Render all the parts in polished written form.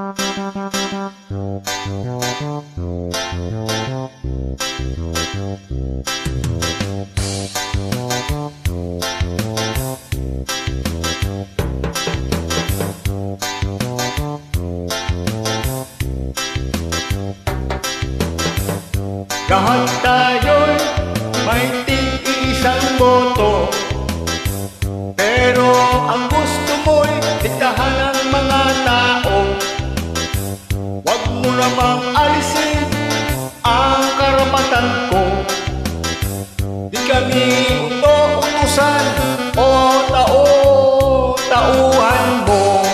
Lahat tayo'y may tig-iisang boto, pero ang gusto mo'y diktahan ng mga tao. Huwag mo namang alisin ang karapatan ko. Di kami uto-utusan o tauhan mo.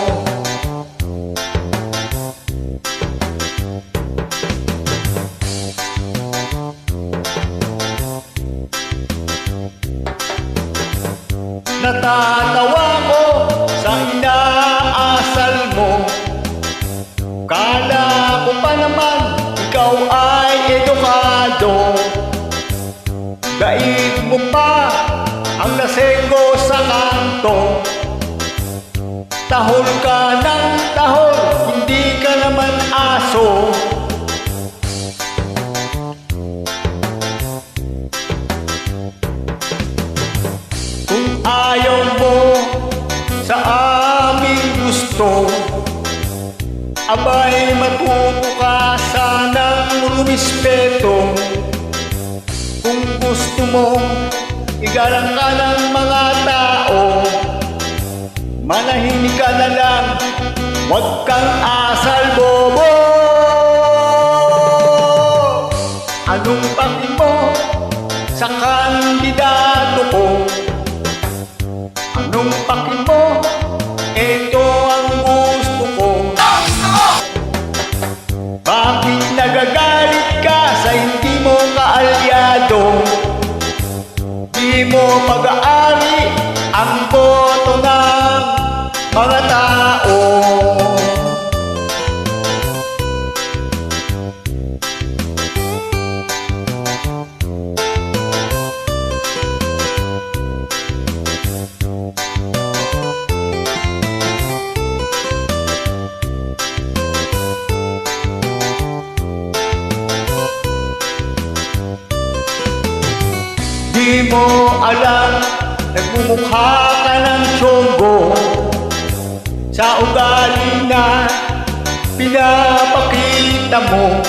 Natatawa ko sa inaasal mo. Kala ko pa naman ikaw ay edukado. Daig mo pa ang lasenggo sa kanto. Tahol ka ng tahol, hindi ka naman aso. Kung ayaw mo sa aming gusto, abay matuto ka sanang rumispeto. Kung gusto mo igalang ka ng mga tao, manahimik ka na lang, huwag kang asal bobo. Anong paki mo sa kandidato ko? Anong paki mo? Ito ang gusto ko. Bakit nagagalit ka sa hindi mo kaalyado? Di mo pag-aari ang boto ng mga tao. Di mo alam, nagmumukha ka ng tiyonggo sa ugali na pinapakita mo.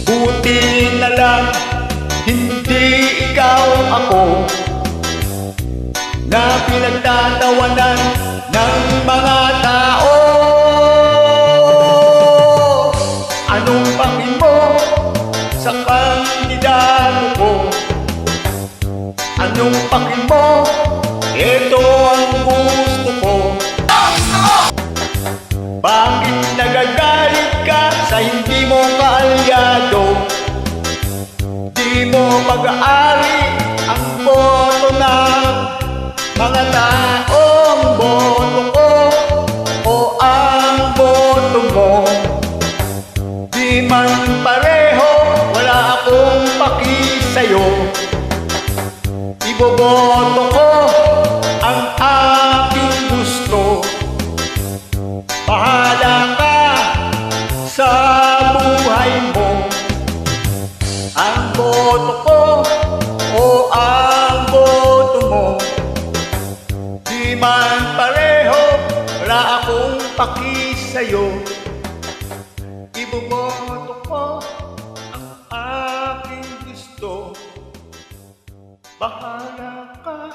Buti na lang, hindi ikaw ako na pinagtatawanan ng mga tao. Anong paki mo sa kandidato ko? Anong paki mo? Ito ang gusto ko. Bakit nagagalit ka sa hindi mo kaalyado? Di mo pag-aari ang boto ng mga taong boto ko o ang boto mo. Di man pareho, wala akong paki sa'yo. Iboboto ko ang aking gusto. Bahala ka sa buhay mo. Ang boto ko o ang boto mo, di man pareho, wala akong paki sa'yo. Iboboto ko ang aking gusto. Bahala ka